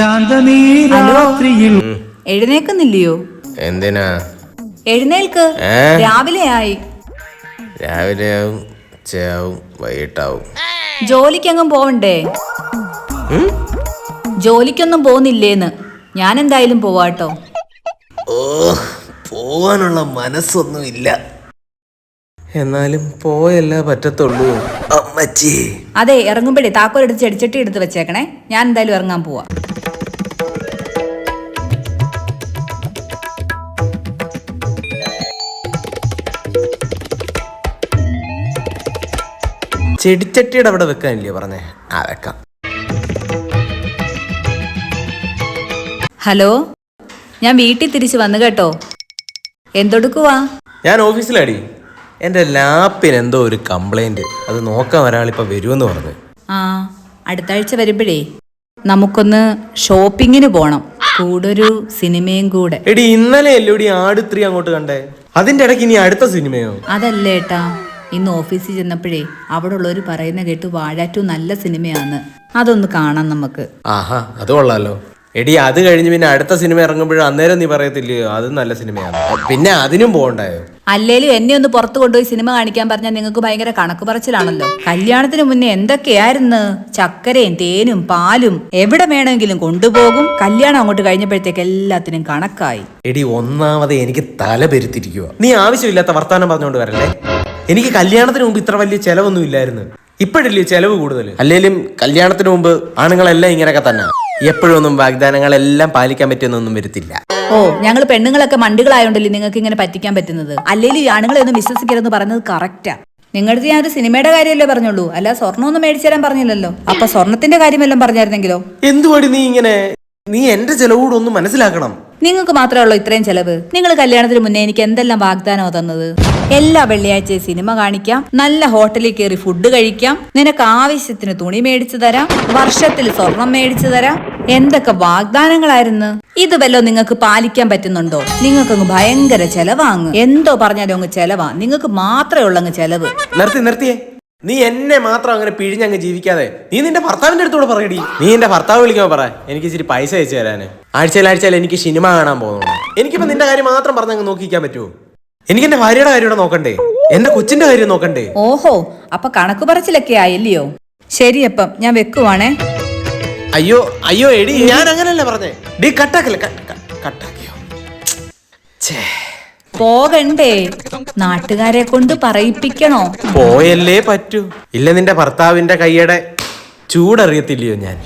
രാത്രിയിൽ എഴുന്നേക്കുന്നില്ലയോ? എന്തിനാ? എഴുന്നേൽക്ക്, രാവിലെ ആയി. രാവിലെ ആവും, ഉച്ചയാവും, വൈകിട്ടാവും. ജോലിക്കെങ്ങും പോവണ്ടേ? ജോലിക്കൊന്നും പോകുന്നില്ലേന്ന്? ഞാൻ എന്തായാലും പോവാട്ടോ. ഓ, പോവാനുള്ള മനസ്സൊന്നും ഇല്ല, എന്നാലും പോയല്ലേ പറ്റത്തുള്ളൂ അമ്മച്ചി. അതെ, ഇറങ്ങുമ്പോഴേ താക്കോലെടുത്ത് ചെടിച്ചട്ടി എടുത്ത് വെച്ചേക്കണേ. ഞാൻ എന്തായാലും ഇറങ്ങാൻ പോവാ. ചെടിച്ചട്ടിയുടെ അവിടെ വെക്കാനില്ലേ പറഞ്ഞേ? ആ, വെക്കാം. ഹലോ, ഞാൻ വീട്ടിൽ തിരിച്ചു വന്നു കേട്ടോ. എന്തൊടുക്കുവാ? ഞാൻ ഓഫീസിലാടി. എൻ്റെ ലാപ്പിന് എന്തോ ഒരു കംപ്ലൈന്റ്, അത് നോക്കാൻ ഒരാളിപ്പോൾ വരുമെന്ന് പറഞ്ഞു. ആ, അടുത്ത ആഴ്ച വരുമ്പോഴേ നമുക്കൊന്ന് ഷോപ്പിങ്ങിന് പോണം, കൂടെ ഒരു സിനിമയും കൂടെ. എടി, ഇന്നലെ അല്ലേ ആട് 3 അങ്ങോട്ട് കണ്ടേ? അതിന്റെ ഇടയ്ക്ക് ഇനി അടുത്ത സിനിമയോ? അതല്ലേ ഏട്ടാ, ഇന്ന് ഓഫീസിൽ ചെന്നപ്പോഴേ അവിടെ ഉള്ളവർ പറയുന്ന കേട്ടു വാഴ 2 നല്ല സിനിമയാന്ന്. അതൊന്ന് കാണാം നമുക്ക്. ആഹാ, അത് കൊള്ളാലോ. എടി, അത് കഴിഞ്ഞ് പിന്നെ അടുത്ത സിനിമ ഇറങ്ങുമ്പോഴും അന്നേരം നീ പറയത്തില്ലയോ അത് നല്ല സിനിമയാണ്? പിന്നെ അതിനും പോകണ്ടായോ? അല്ലേലും എന്നെ ഒന്ന് പുറത്തു കൊണ്ടുപോയി സിനിമ കാണിക്കാൻ പറഞ്ഞാൽ നിങ്ങൾക്ക് ഭയങ്കര കണക്ക് പറച്ചിലാണല്ലോ. കല്യാണത്തിന് മുന്നേ എന്തൊക്കെയായിരുന്നു, ചക്കരയും തേനും പാലും എവിടെ വേണമെങ്കിലും കൊണ്ടുപോകും. കല്യാണം അങ്ങോട്ട് കഴിഞ്ഞപ്പോഴത്തേക്ക് എല്ലാത്തിനും കണക്കായി. എടി, ഒന്നാമത് എനിക്ക് തല പെരുത്തിരിക്കുക. നീ ആവശ്യമില്ലാത്ത വർത്താനം പറഞ്ഞുകൊണ്ട് വരല്ലേ. എനിക്ക് കല്യാണത്തിന് മുമ്പ് ഇത്ര വലിയ ചെലവൊന്നും ഇല്ലായിരുന്നു. ഇപ്പോഴല്ലേ ചെലവ് കൂടുതൽ. അല്ലേലും കല്യാണത്തിന് മുമ്പ് ആണുങ്ങളെല്ലാം ഇങ്ങനെയൊക്കെ തന്നെ. എപ്പോഴും ഒന്നും വാഗ്ദാനങ്ങളെല്ലാം പാലിക്കാൻ പറ്റുന്നൊന്നും വരത്തില്ല. ഓ, ഞങ്ങൾ പെണ്ണുങ്ങളൊക്കെ മണ്ടികളായോണ്ടല്ലേ നിങ്ങൾക്ക് ഇങ്ങനെ പറ്റിക്കാൻ പറ്റുന്നത്. അല്ലെങ്കിൽ ഈ ആണുങ്ങളെ ഒന്നും വിശ്വസിക്കരുതെന്ന് പറഞ്ഞത് കറക്റ്റാ. നിങ്ങളുടെ ഞാൻ ഒരു സിനിമയുടെ കാര്യമല്ലേ പറഞ്ഞുള്ളൂ, അല്ല സ്വർണ്ണമൊന്നും മേടിച്ചു തരാൻ പറഞ്ഞില്ലല്ലോ. അപ്പൊ സ്വർണത്തിന്റെ കാര്യമെല്ലാം പറഞ്ഞായിരുന്നെങ്കിലോ? എന്തുവാടി നീ ഇങ്ങനെ? നീ എന്റെ ചെലവൂടെ ഒന്ന് മനസ്സിലാക്കണം. നിങ്ങൾക്ക് മാത്രമേ ഉള്ളൂ ഇത്രയും ചെലവ്? നിങ്ങൾ കല്യാണത്തിന് മുന്നേ എനിക്ക് എന്തെല്ലാം വാഗ്ദാനമോ തന്നത്? എല്ലാ വെള്ളിയാഴ്ചയും സിനിമ കാണിക്കാം, നല്ല ഹോട്ടലിൽ കയറി ഫുഡ് കഴിക്കാം, നിനക്ക് ആവശ്യത്തിന് തുണി മേടിച്ചു തരാം, വർഷത്തിൽ സ്വർണം മേടിച്ചു തരാം. എന്തൊക്കെ വാഗ്ദാനങ്ങളായിരുന്നു. ഇത് വല്ലോ നിങ്ങൾക്ക് പാലിക്കാൻ പറ്റുന്നുണ്ടോ? നിങ്ങൾക്കങ്ങ് ഭയങ്കര ചെലവാങ്ങ്. എന്തോ പറഞ്ഞാലും അങ്ങ് ചെലവാ. നിങ്ങൾക്ക് മാത്രമേ ഉള്ളൂ അങ്ങ് ചെലവ്. നിർത്തിയേ. നീ എന്നെ മാത്രം അങ്ങനെ പിഴിഞ്ഞങ്ങ് ജീവിക്കാതെ നീ നിന്റെ ഭർത്താവിന്റെ അടുത്തോടെ പറയടി. നീ എന്റെ ഭർത്താവ് വിളിക്കാൻ പറ, എനിക്ക് ഇച്ചിരി പൈസ അയച്ചു തരാന്. ആഴ്ചയിൽ എനിക്ക് സിനിമ കാണാൻ പോകുന്നു. എനിക്കിപ്പോ നിന്റെ കാര്യം മാത്രം പറഞ്ഞങ്ങ് നോക്കിക്കാൻ പറ്റുമോ? എനിക്ക് എന്റെ ഭാര്യയുടെ കാര്യം നോക്കണ്ടേ, എന്റെ കൊച്ചിന്റെ കാര്യം നോക്കണ്ടേ? ഓഹോ, അപ്പൊ കണക്ക് പറച്ചിലൊക്കെ ആയല്ലയോ? ശരി, അപ്പം ഞാൻ വെക്കുവാണേ. അയ്യോ എടി, ഞാൻ അങ്ങനല്ലേ പറഞ്ഞേ. ഡി, കട്ടാക്കല്ലേ? കട്ടാക്കിയോ? പോകണ്ടേ? നാട്ടുകാരെ കൊണ്ട് പറയിപ്പിക്കണോ? പോയല്ലേ പറ്റൂ. ഇല്ല, നിന്റെ ഭർത്താവിന്റെ കൈയുടെ ചൂടറിയത്തില്ലയോ ഞാൻ?